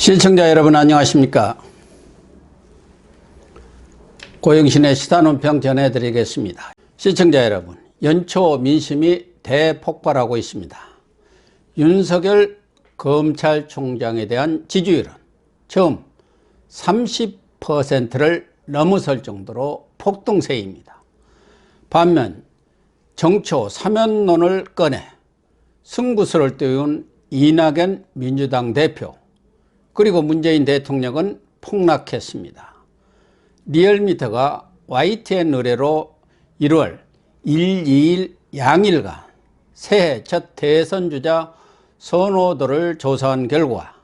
시청자 여러분 안녕하십니까. 고영신의 시사논평 전해드리겠습니다. 시청자 여러분, 연초 민심이 대폭발하고 있습니다. 윤석열 검찰총장에 대한 지지율은 처음 30%를 넘어설 정도로 폭등세입니다. 반면 정초 사면론을 꺼내 승부수를 띄운 이낙연 민주당 대표 그리고 문재인 대통령은 폭락했습니다. 리얼미터가 YTN 의뢰로 1월 1, 2일 양일간 새해 첫 대선주자 선호도를 조사한 결과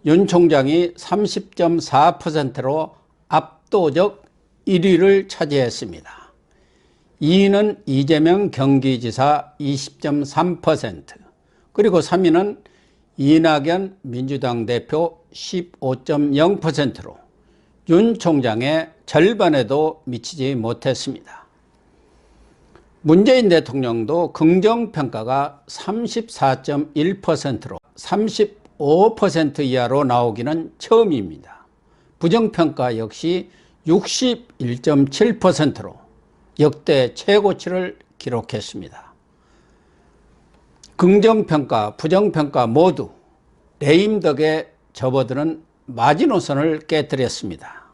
윤 총장이 30.4%로 압도적 1위를 차지했습니다. 2위는 이재명 경기지사 20.3%, 그리고 3위는 이낙연 민주당 대표 15.0%로 윤 총장의 절반에도 미치지 못했습니다. 문재인 대통령도 긍정평가가 34.1%로 35% 이하로 나오기는 처음입니다. 부정평가 역시 61.7%로 역대 최고치를 기록했습니다. 긍정평가, 부정평가 모두 레임덕에 접어드는 마지노선을 깨뜨렸습니다.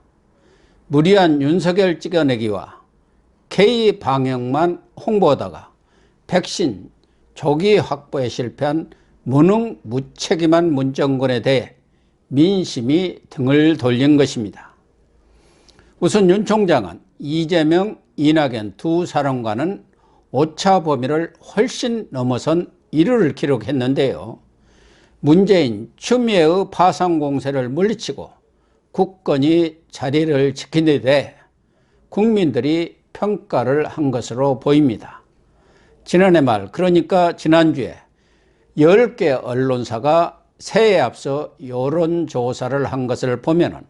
무리한 윤석열 찍어내기와 K방역만 홍보하다가 백신 조기 확보에 실패한 무능무책임한 문정권에 대해 민심이 등을 돌린 것입니다. 우선 윤 총장은 이재명, 이낙연 두 사람과는 오차 범위를 훨씬 넘어선 1위를 기록했는데요. 문재인, 추미애의 파상 공세를 물리치고 굳건히 자리를 지킨 데 대해 국민들이 평가를 한 것으로 보입니다. 지난해 말, 그러니까 지난주에 10개 언론사가 새해에 앞서 여론조사를 한 것을 보면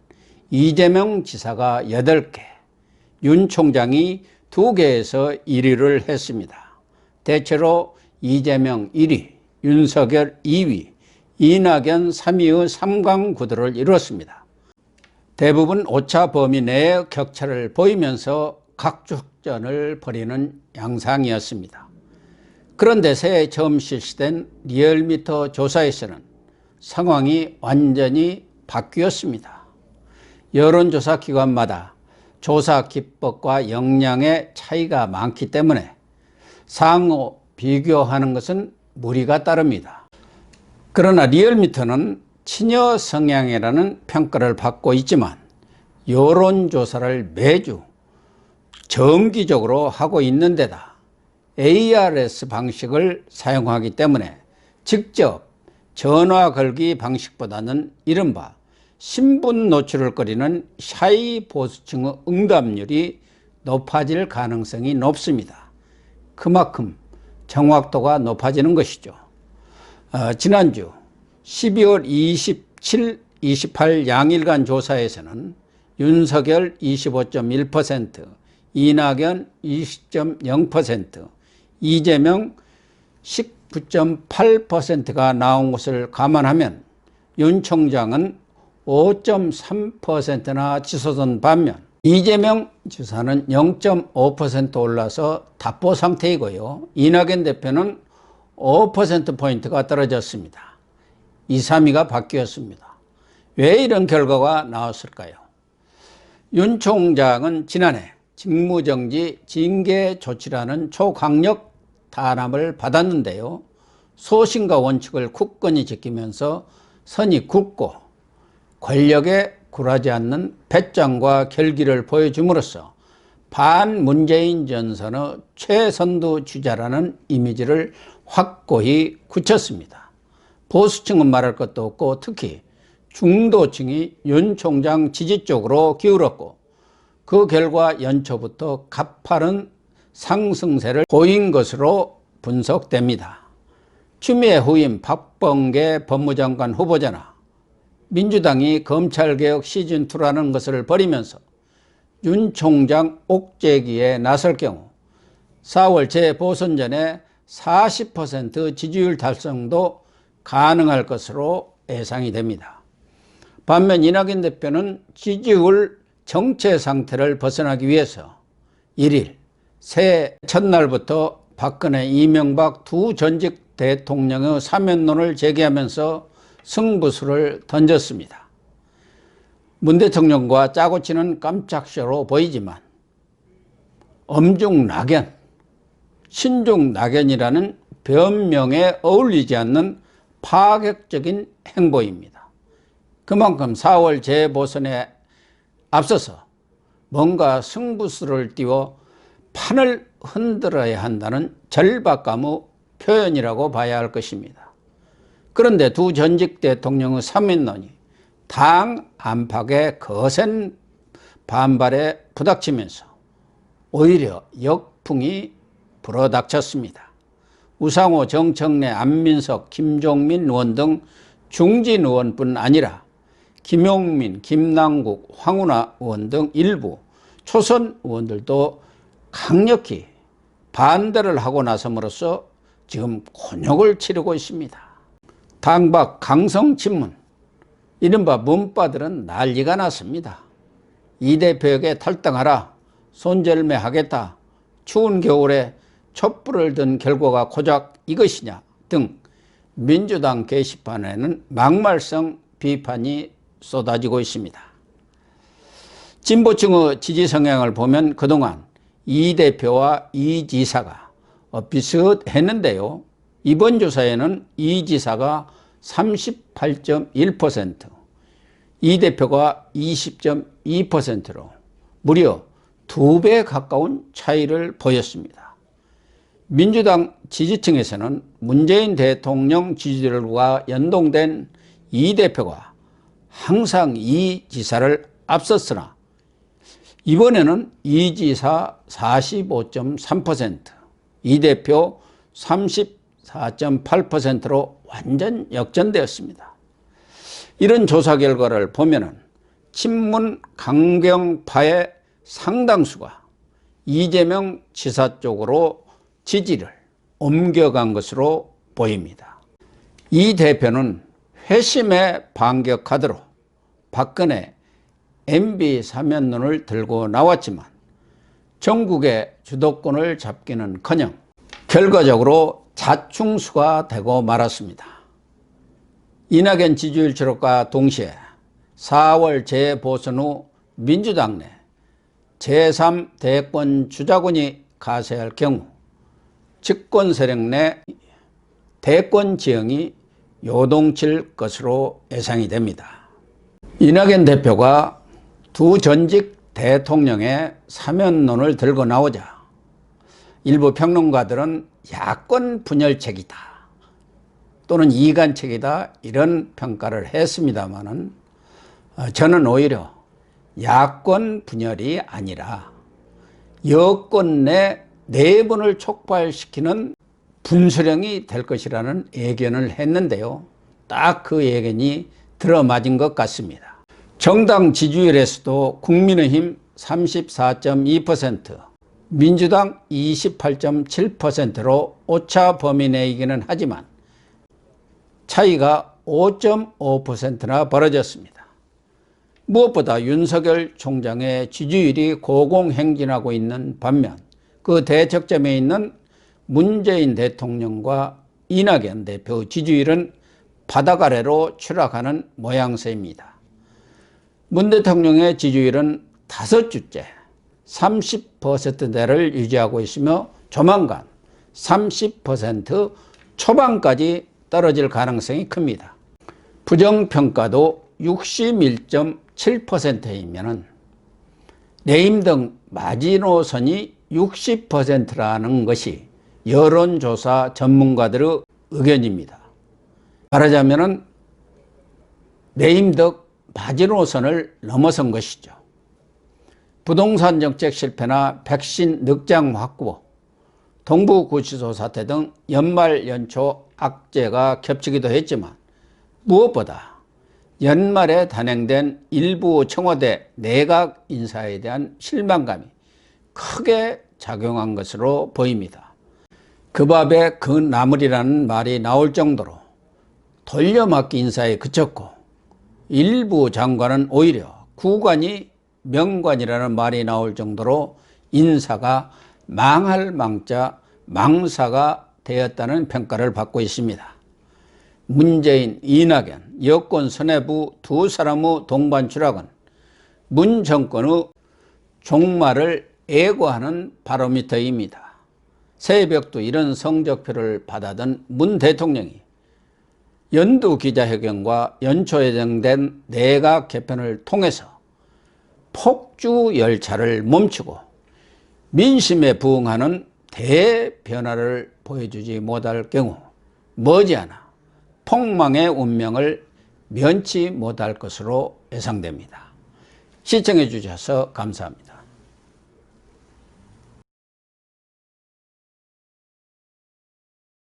이재명 지사가 8개, 윤 총장이 2개에서 1위를 했습니다. 대체로 이재명 1위, 윤석열 2위, 이낙연 3위의 3강 구도를 이루었습니다. 대부분 오차 범위 내의 격차를 보이면서 각축전을 벌이는 양상이었습니다. 그런데 새해 처음 실시된 리얼미터 조사에서는 상황이 완전히 바뀌었습니다. 여론조사 기관마다 조사 기법과 역량의 차이가 많기 때문에 상호 비교하는 것은 무리가 따릅니다. 그러나 리얼미터는 친여 성향이라는 평가를 받고 있지만 여론조사를 매주 정기적으로 하고 있는 데다 ARS 방식을 사용하기 때문에 직접 전화 걸기 방식보다는 이른바 신분 노출을 꺼리는 샤이 보수층의 응답률이 높아질 가능성이 높습니다. 그만큼 정확도가 높아지는 것이죠. 지난주 12월 27, 28 양일간 조사에서는 윤석열 25.1%, 이낙연 20.0%, 이재명 19.8%가 나온 것을 감안하면 윤 총장은 5.3%나 치솟은 반면 이재명 지사는 0.5% 올라서 답보 상태이고요. 이낙연 대표는 5%포인트가 떨어졌습니다. 2, 3위가 바뀌었습니다. 왜 이런 결과가 나왔을까요? 윤 총장은 지난해 직무정지 징계 조치라는 초강력 탄압을 받았는데요. 소신과 원칙을 굳건히 지키면서 선이 굳고 권력에 굴하지 않는 배짱과 결기를 보여줌으로써 반문재인 전선의 최선두 주자라는 이미지를 확고히 굳혔습니다. 보수층은 말할 것도 없고 특히 중도층이 윤 총장 지지 쪽으로 기울었고 그 결과 연초부터 가파른 상승세를 보인 것으로 분석됩니다. 추미애 후임 박범계 법무장관 후보자나 민주당이 검찰개혁 시즌2라는 것을 벌이면서 윤 총장 옥죄기에 나설 경우 4월 재보선 전에 40% 지지율 달성도 가능할 것으로 예상이 됩니다. 반면 이낙연 대표는 지지율 정체 상태를 벗어나기 위해서 1일 새해 첫날부터 박근혜, 이명박 두 전직 대통령의 사면론을 제기하면서 승부수를 던졌습니다. 문 대통령과 짜고 치는 깜짝쇼로 보이지만 엄중 낙연, 신중 낙연이라는 변명에 어울리지 않는 파격적인 행보입니다. 그만큼 4월 재보선에 앞서서 뭔가 승부수를 띄워 판을 흔들어야 한다는 절박감의 표현이라고 봐야 할 것입니다. 그런데 두 전직 대통령의 사면론이 당 안팎의 거센 반발에 부닥치면서 오히려 역풍이 불어닥쳤습니다. 우상호, 정청래, 안민석, 김종민 의원 등 중진 의원뿐 아니라 김용민, 김남국, 황운하 의원 등 일부 초선 의원들도 강력히 반대를 하고 나섬으로써 지금 곤욕을 치르고 있습니다. 당 밖 강성 친문, 이른바 문바들은 난리가 났습니다. 이 대표에게 탈당하라, 손절매하겠다, 추운 겨울에 촛불을 든 결과가 고작 이것이냐 등 민주당 게시판에는 막말성 비판이 쏟아지고 있습니다. 진보층의 지지 성향을 보면 그동안 이 대표와 이 지사가 비슷했는데요. 이번 조사에는 이 지사가 38.1%, 이 대표가 20.2%로 무려 2배 가까운 차이를 보였습니다. 민주당 지지층에서는 문재인 대통령 지지율과 연동된 이 대표가 항상 이 지사를 앞섰으나 이번에는 이 지사 45.3%, 이 대표 34.8%로 완전 역전되었습니다. 이런 조사 결과를 보면은 친문 강경파의 상당수가 이재명 지사 쪽으로 지지를 옮겨간 것으로 보입니다. 이 대표는 회심의 반격 카드로 박근혜 MB 사면론을 들고 나왔지만 전국의 주도권을 잡기는커녕 결과적으로 자충수가 되고 말았습니다. 이낙연 지지율 추락과 동시에 4월 재보선 후 민주당 내 제3대권 주자군이 가세할 경우 집권 세력 내 대권 지형이 요동칠 것으로 예상이 됩니다. 이낙연 대표가 두 전직 대통령의 사면론을 들고 나오자 일부 평론가들은 야권 분열책이다 또는 이간책이다 이런 평가를 했습니다마는 저는 오히려 야권 분열이 아니라 여권 내 내분을 촉발시키는 분수령이 될 것이라는 예견을 했는데요. 딱 그 예견이 들어맞은 것 같습니다. 정당 지지율에서도 국민의힘 34.2%, 민주당 28.7%로 오차 범위 내이기는 하지만 차이가 5.5%나 벌어졌습니다. 무엇보다 윤석열 총장의 지지율이 고공행진하고 있는 반면 그 대척점에 있는 문재인 대통령과 이낙연 대표 지지율은 바닥 아래로 추락하는 모양새입니다. 문 대통령의 지지율은 5주째 30%대를 유지하고 있으며 조만간 30% 초반까지 떨어질 가능성이 큽니다. 부정평가도 61.7%이면 레임 등 마지노선이 60%라는 것이 여론조사 전문가들의 의견입니다. 말하자면 레임 등 마지노선을 넘어선 것이죠. 부동산 정책 실패나 백신 늑장 확보, 동부구치소 사태 등 연말 연초 악재가 겹치기도 했지만 무엇보다 연말에 단행된 일부 청와대 내각 인사에 대한 실망감이 크게 작용한 것으로 보입니다. 그 밥에 그 나물이라는 말이 나올 정도로 돌려막기 인사에 그쳤고 일부 장관은 오히려 구관이 명관이라는 말이 나올 정도로 인사가 망할 망자 망사가 되었다는 평가를 받고 있습니다. 문재인, 이낙연, 여권 수뇌부 두 사람의 동반 추락은 문 정권의 종말을 예고하는 바로미터입니다. 새벽도 이런 성적표를 받아든 문 대통령이 연두 기자회견과 연초 예정된 내각 개편을 통해서 폭주 열차를 멈추고 민심에 부응하는 대변화를 보여주지 못할 경우 머지않아 폭망의 운명을 면치 못할 것으로 예상됩니다. 시청해 주셔서 감사합니다.